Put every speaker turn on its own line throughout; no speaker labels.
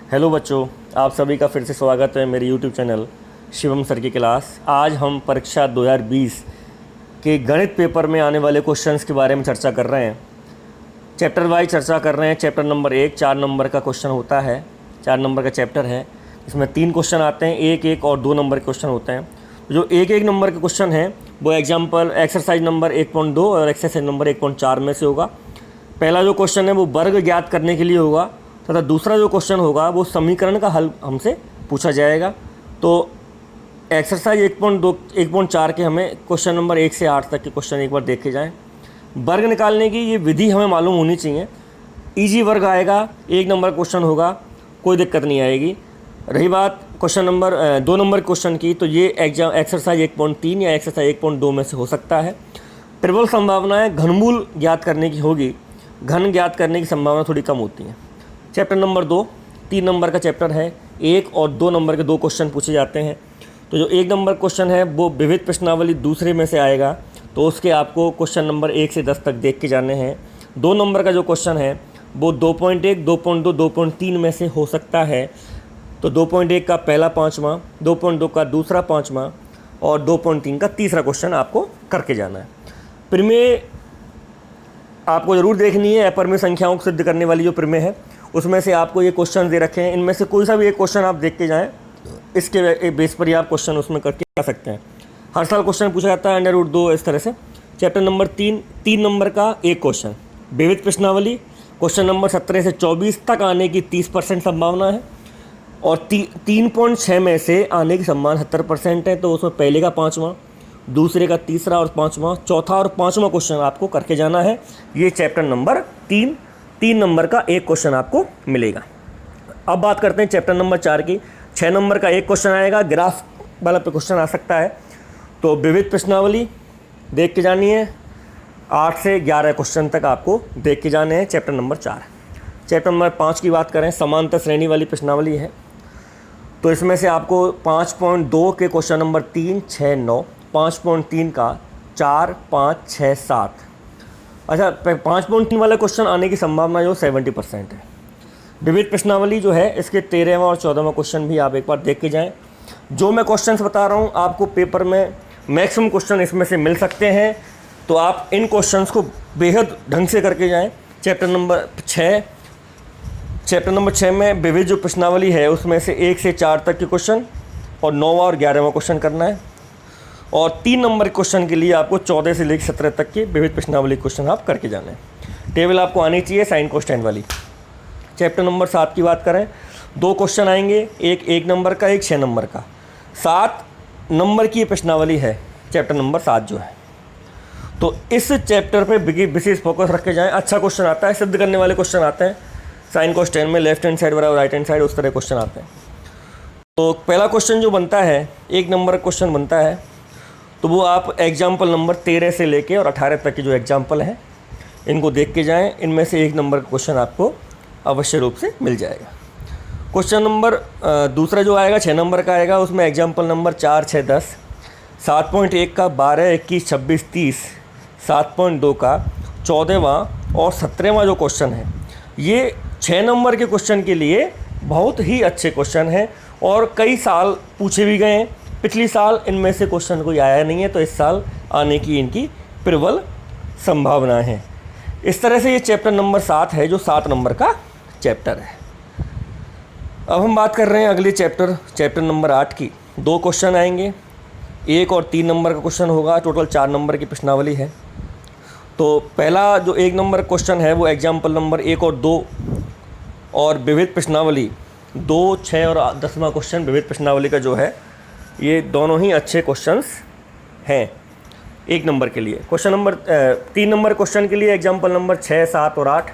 Hello बच्चों, आप सभी का फिर से स्वागत है मेरे यूट्यूब चैनल शिवम सर की क्लास। आज हम परीक्षा 2020 के गणित पेपर में आने वाले क्वेश्चंस के बारे में चर्चा कर रहे हैं। चैप्टर वाइज चर्चा कर रहे हैं। चैप्टर नंबर 1 4 नंबर का क्वेश्चन होता है, 4 नंबर का चैप्टर है। इसमें 3 क्वेश्चन आते हैं, 1 1 और 2 नंबर के क्वेश्चन होते हैं। जो 1 1 नंबर के क्वेश्चन हैं वो एग्जाम्पल एक्सरसाइज नंबर 1.2 और एक्सरसाइज नंबर 1.4 में से होगा। पहला जो क्वेश्चन है वो वर्ग ज्ञात करने के लिए होगा तथा दूसरा जो क्वेश्चन होगा वो समीकरण का हल हमसे पूछा जाएगा। तो एक्सरसाइज 1.2 1.4 के हमें क्वेश्चन नंबर 1 से 8 तक के क्वेश्चन एक बार देखे जाएं। वर्ग निकालने की ये विधि हमें मालूम होनी चाहिए। इजी वर्ग आएगा, 1 नंबर क्वेश्चन होगा, कोई दिक्कत नहीं आएगी। रही बात क्वेश्चन नंबर 2 नंबर क्वेश्चन की, तो ये एक्सरसाइज 1.3 या एक्सरसाइज 1.2 में से हो सकता है। प्रबल संभावनाएँ घनमूल ज्ञात करने की होगी, घन ज्ञात करने की संभावना थोड़ी कम होती है। चैप्टर नंबर 2 3 नंबर का चैप्टर है। 1 और 2 नंबर के 2 क्वेश्चन पूछे जाते हैं। तो जो 1 नंबर क्वेश्चन है वो विविध प्रश्नावली दूसरे में से आएगा, तो उसके आपको क्वेश्चन नंबर 1 से 10 तक देख के जाने हैं। 2 नंबर का जो क्वेश्चन है वो 2.1 2.2 2.3 में से हो सकता है। तो 2.1 का पहला पाँचवां, 2.2 का दूसरा पाँचवां और 2.3 का तीसरा क्वेश्चन आपको करके जाना है। प्रमेय आपको ज़रूर देखनी है। अपरिमेय संख्याओं को सिद्ध करने वाली जो प्रमेय है उसमें से आपको ये क्वेश्चन दे रखे हैं। इनमें से कोई सा भी एक क्वेश्चन आप देख के जाएं, इसके बेस पर ही आप क्वेश्चन उसमें करके जा सकते हैं। हर साल क्वेश्चन पूछा जाता है √2 इस तरह से। चैप्टर नंबर 3 नंबर का एक क्वेश्चन विविध प्रश्नावली, क्वेश्चन नंबर 17 से 24 तक आने की 30% संभावना है और 3.6 में से आने की संभावना 70% है। तो उसमें पहले का पाँचवां, दूसरे का तीसरा और पाँचवां, चौथा और पाँचवां क्वेश्चन आपको करके जाना है। ये चैप्टर नंबर 3 नंबर का एक क्वेश्चन आपको मिलेगा। अब बात करते हैं चैप्टर नंबर 4 की। 6 नंबर का एक क्वेश्चन आएगा, ग्राफ वाला पे क्वेश्चन आ सकता है। तो विविध प्रश्नावली देख के जानी है। 8 से 11 क्वेश्चन तक आपको देख के जाने हैं चैप्टर नंबर 4। चैप्टर नंबर 5 की बात करें, समांतर श्रेणी वाली प्रश्नावली है। तो इसमें से आपको 5.2 के क्वेश्चन नंबर 3 6 9, 5.3 का 4 5 6 7। अच्छा, 5.3 वाला क्वेश्चन आने की संभावना जो 70% है। विविध प्रश्नावली जो है इसके 13वां और 14वां क्वेश्चन भी आप एक बार देख के जाएं। जो मैं क्वेश्चंस बता रहा हूँ आपको पेपर में मैक्सिमम क्वेश्चन इसमें से मिल सकते हैं, तो आप इन क्वेश्चंस को बेहद ढंग से करके जाएं। चैप्टर नंबर 6 में विविध जो प्रश्नावली है उसमें से 1 से 4 तक के क्वेश्चन और 9वां और 11वां क्वेश्चन करना है। और 3 नंबर क्वेश्चन के लिए आपको 14 से लेकर 17 तक के विविध प्रश्नावली क्वेश्चन आप करके जाना है। टेबल आपको आनी चाहिए साइन कोस्टाइन वाली। चैप्टर नंबर 7 की बात करें, 2 क्वेश्चन आएंगे, एक 1 नंबर का, एक 6 नंबर का। 7 नंबर की प्रश्नावली है चैप्टर नंबर 7 जो है। तो इस चैप्टर पे विशेष फोकस रख के जाएँ। अच्छा क्वेश्चन आता है, सिद्ध करने वाले क्वेश्चन आते हैं साइन कोस्टाइन में, लेफ्ट हैंड साइड बराबर राइट हैंड साइड, उस तरह क्वेश्चन आते हैं। तो पहला क्वेश्चन जो बनता है, 1 नंबर क्वेश्चन बनता है, तो वो आप एग्जाम्पल नंबर 13 से लेके और 18 तक के जो एग्जाम्पल हैं इनको देख के जाएं। इनमें से 1 नंबर का क्वेश्चन आपको अवश्य रूप से मिल जाएगा। क्वेश्चन नंबर दूसरा जो आएगा 6 नंबर का आएगा, उसमें एग्जाम्पल नंबर 4 6 10, 7.1 का 12 21 26 30, 7.2 का 14वां और 17वां जो क्वेश्चन है, ये 6 नंबर के क्वेश्चन के लिए बहुत ही अच्छे क्वेश्चन हैं और कई साल पूछे भी गए हैं। पिछली साल इनमें से क्वेश्चन कोई आया नहीं है, तो इस साल आने की इनकी प्रबल संभावना है। इस तरह से ये चैप्टर नंबर 7 है जो 7 नंबर का चैप्टर है। अब हम बात कर रहे हैं अगले चैप्टर नंबर 8 की। 2 क्वेश्चन आएंगे, 1 और 3 नंबर का क्वेश्चन होगा। टोटल 4 नंबर की प्रश्नावली है। तो पहला जो 1 नंबर क्वेश्चन है वो एग्जाम्पल नंबर 1 और 2 और विविध प्रश्नावली 2 6 और 10वां क्वेश्चन विविध प्रश्नावली का जो है, ये दोनों ही अच्छे क्वेश्चंस हैं 1 नंबर के लिए। क्वेश्चन नंबर 3 नंबर क्वेश्चन के लिए एग्जाम्पल नंबर 6 7 और 8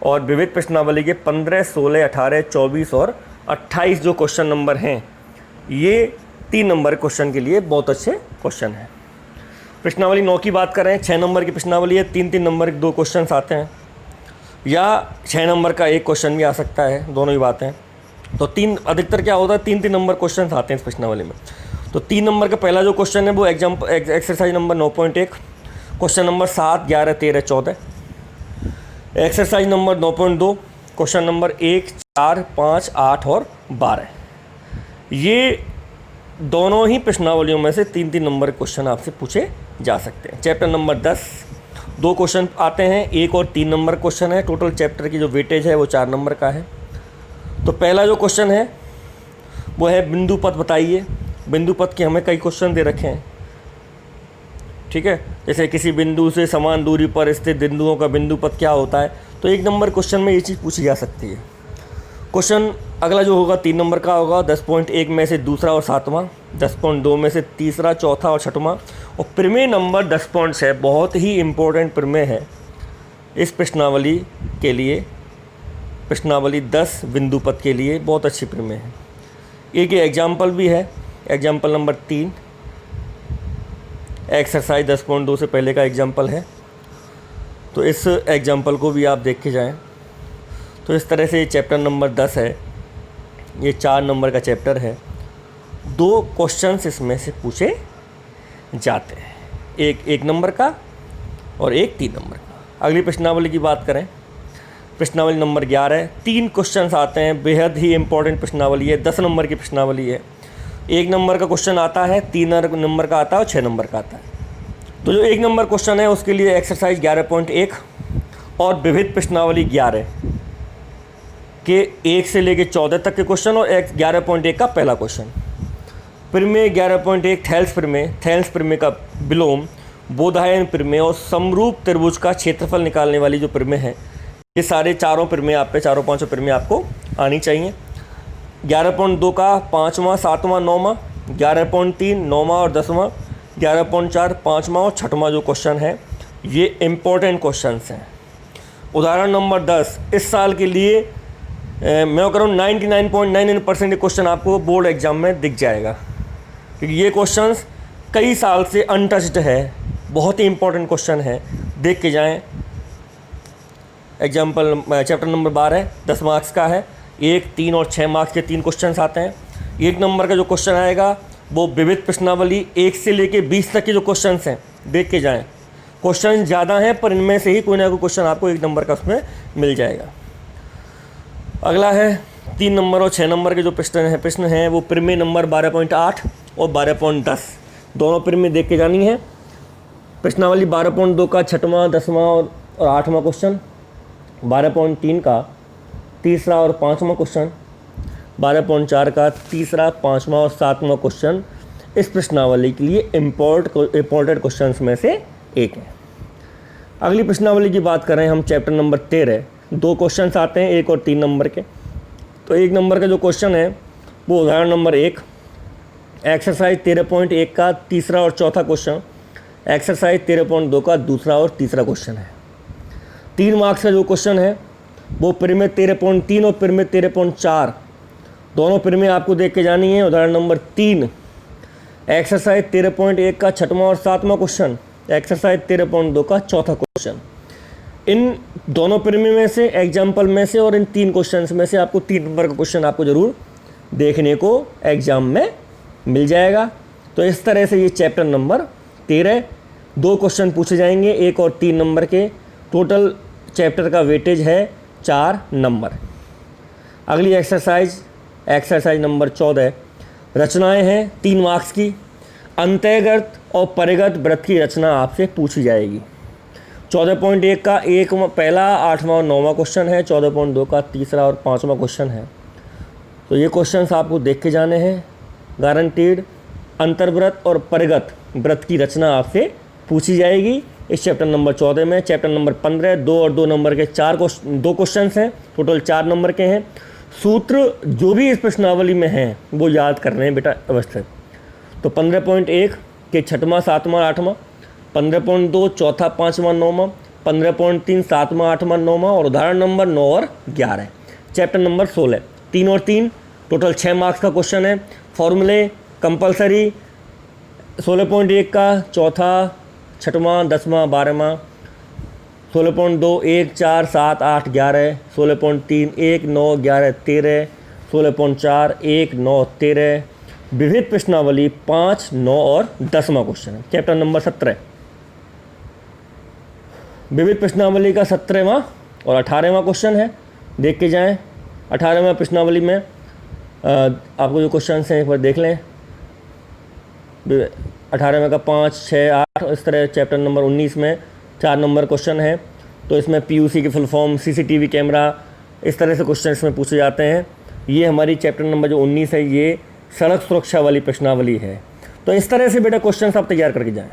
और विविध प्रश्नावली के 15 16 18 24 और 28 जो क्वेश्चन नंबर हैं, ये 3 नंबर क्वेश्चन के लिए बहुत अच्छे क्वेश्चन हैं। प्रश्नावली 9 की बात करें, 6 नंबर की प्रश्नावली है, 3 नंबर के 2 क्वेश्चन आते हैं या 6 नंबर का एक क्वेश्चन भी आ सकता है, दोनों ही बातें। तो 3 अधिकतर क्या होता है, 3 नंबर क्वेश्चन आते हैं इस प्रश्नावली में। तो 3 नंबर का पहला जो क्वेश्चन है वो exercise number 9.1, question number 7 11 13 14। Exercise number 9.2 question number 1, 4, 5, 8 और 12, ये दोनों ही प्रश्नावलियों में से 3-3 नंबर क्वेश्चन आपसे पूछे जा सकते हैं। चैप्टर नंबर 10 2 क्वेश्चन आते हैं, 1 और 3 नंबर क्वेश्चन है। टोटल चैप्टर की जो वेटेज है वो 4 नंबर का है। तो पहला जो क्वेश्चन है वो है बिंदु पथ बताइए। बिंदु पथ के हमें कई क्वेश्चन दे रखे हैं, ठीक है। जैसे किसी बिंदु से समान दूरी पर स्थित बिंदुओं का बिंदु पथ क्या होता है, तो 1 नंबर क्वेश्चन में ये चीज़ पूछी जा सकती है। क्वेश्चन अगला जो होगा 3 नंबर का होगा, 10.1 में से दूसरा और 7वां, 10.2 में से तीसरा, चौथा और छठवां, और प्रमेय नंबर 10.6 बहुत ही इम्पोर्टेंट प्रमेय है इस प्रश्नावली के लिए। प्रश्नावली 10 बिंदु पथ के लिए बहुत अच्छी प्रमेय है। एक एग्जाम्पल भी है, एग्जाम्पल नंबर 3, एक्सरसाइज 10.2 से पहले का एग्जाम्पल है। तो इस एग्जाम्पल को भी आप देख के जाएँ। तो इस तरह से ये चैप्टर नंबर 10 है, ये 4 नंबर का चैप्टर है। 2 क्वेश्चंस इसमें से पूछे जाते हैं, एक 1 नंबर का और एक 3 नंबर का। अगली प्रश्नावली की बात करें, प्रश्नावली नंबर 11, 3 क्वेश्चंस आते हैं, बेहद ही इंपॉर्टेंट प्रश्नावली है, 10 नंबर की प्रश्नावली है। 1 नंबर का क्वेश्चन आता है, 3 नंबर का आता है और 6 नंबर का आता है। तो जो 1 नंबर क्वेश्चन है उसके लिए एक्सरसाइज 11.1 और विविध प्रश्नावली 11 के 1 से लेकर 14 तक के क्वेश्चन और 11.1 का पहला क्वेश्चन। प्रमेय 11.1 थेल्स प्रमेय का विलोम, बोधायन प्रमेय और समरूप त्रिभुज का क्षेत्रफल निकालने वाली जो प्रमेय है, ये सारे चारों पांचों प्रमेय आपको आनी चाहिए। 11.2 का 5वां, 7वां, 9वां, 11.3 9वां और 10वां, 11.4 5वां और 6वां जो क्वेश्चन है, ये इम्पोर्टेंट क्वेश्चंस हैं। उदाहरण नंबर 10 इस साल के लिए मैं कह रहा हूँ 99.99% क्वेश्चन आपको बोर्ड एग्जाम में दिख जाएगा, क्योंकि ये क्वेश्चंस कई साल से अनटच्ड है, बहुत ही इंपॉर्टेंट क्वेश्चन है, देख के जाएं। एग्जाम्पल चैप्टर नंबर 12 10 मार्क्स का है, 1, 3 और 6 मार्क्स के 3 क्वेश्चंस आते हैं। 1 नंबर का जो क्वेश्चन आएगा वो विविध प्रश्नावली 1 से लेके 20 तक के जो क्वेश्चंस हैं, देख के जाएँ। क्वेश्चन ज़्यादा हैं पर इनमें से ही कोई ना कोई क्वेश्चन आपको 1 नंबर का उसमें मिल जाएगा। अगला है 3 नंबर और 6 नंबर के जो प्रश्न हैं वो प्रमेय नंबर 12.8 और 12.10 दोनों प्रमेय देख के जानी है। प्रश्नावली 12.2 का 6वां, 10वां और 8वां क्वेश्चन, 12.3 का 3रा और 5वां क्वेश्चन, 12.4 का 3रा, 5वां और 7वां क्वेश्चन इस प्रश्नावली के लिए इम्पोर्टेंट क्वेश्चंस में से एक है। अगली प्रश्नावली की बात करें हम, चैप्टर नंबर 13, 2 क्वेश्चंस आते हैं 1 और 3 नंबर के। तो 1 नंबर का जो क्वेश्चन है वो उदाहरण नंबर 1, एक्सरसाइज 13.1 का 3रा और 4था क्वेश्चन, एक्सरसाइज 13.2 का 2रा और 3रा क्वेश्चन है। 3 मार्क्स का जो क्वेश्चन है वो प्रमेय 13.3 और प्रमेय 13.4 दोनों प्रमेय आपको देख के जानी है। उदाहरण नंबर 3, एक्सरसाइज 13.1 का 6वां और 7वां क्वेश्चन, एक्सरसाइज 13.2 का 4था क्वेश्चन। इन दोनों प्रमेय में से, एग्जाम्पल में से और इन 3 क्वेश्चंस में से आपको 3 नंबर का क्वेश्चन आपको ज़रूर देखने को एग्ज़ाम में मिल जाएगा। तो इस तरह से ये चैप्टर नंबर 13 2 क्वेश्चन पूछे जाएंगे 1 और 3 नंबर के। टोटल चैप्टर का वेटेज है 4 नंबर। अगली एक्सरसाइज नंबर 14, रचनाएं हैं 3 मार्क्स की। अंतर्गत और परिगत वृत्त की रचना आपसे पूछी जाएगी। 14.1 का पहला, 8वां और 9वां क्वेश्चन है, 14.2 का 3रा और 5वां क्वेश्चन है। तो ये क्वेश्चंस आपको देख के जाने हैं, गारंटीड। अंतर्वृत्त और परिगत वृत्त की रचना आपसे पूछी जाएगी इस चैप्टर नंबर 14 में। चैप्टर नंबर 15 2 और 2 नंबर के 2 क्वेश्चंस हैं, टोटल 4 नंबर के हैं। सूत्र जो भी इस प्रश्नावली में हैं वो याद करने हैं बेटा अवस्थित। तो 15.1 के 6वां, 7वां, 8वां, 15.2 चौथा, 5वां, 9वां, 15.3 7वां, 8वां, 9वां और उदाहरण नंबर 9 और 11। चैप्टर नंबर 16 3 और 3 टोटल 6 मार्क्स का क्वेश्चन है। फॉर्मूले कंपलसरी 16.1 का चौथा, 6वां, 10वां, 12वां, 16.2 1 4 7 8 11, 16.3 1 9 11 13, 16.4 1 9 13। विविध प्रश्नावली 5 9 और 10वां क्वेश्चन है। चैप्टर नंबर 17 विविध प्रश्नावली का 17वां और 18वां क्वेश्चन है। देख के जाएं। 18वें प्रश्नावली में आपको जो क्वेश्चन हैं एक बार देख लें। 18वें का 5, 6, 8 इस तरह चैप्टर नंबर 19 में 4 नंबर क्वेश्चन है। तो इसमें PUC की फुल फॉर्म, CCTV कैमरा, इस तरह से क्वेश्चन इसमें पूछे जाते हैं। ये हमारी चैप्टर नंबर जो 19 है, ये सड़क सुरक्षा वाली प्रश्नावली है। तो इस तरह से बेटा क्वेश्चन आप तैयार करके जाएं।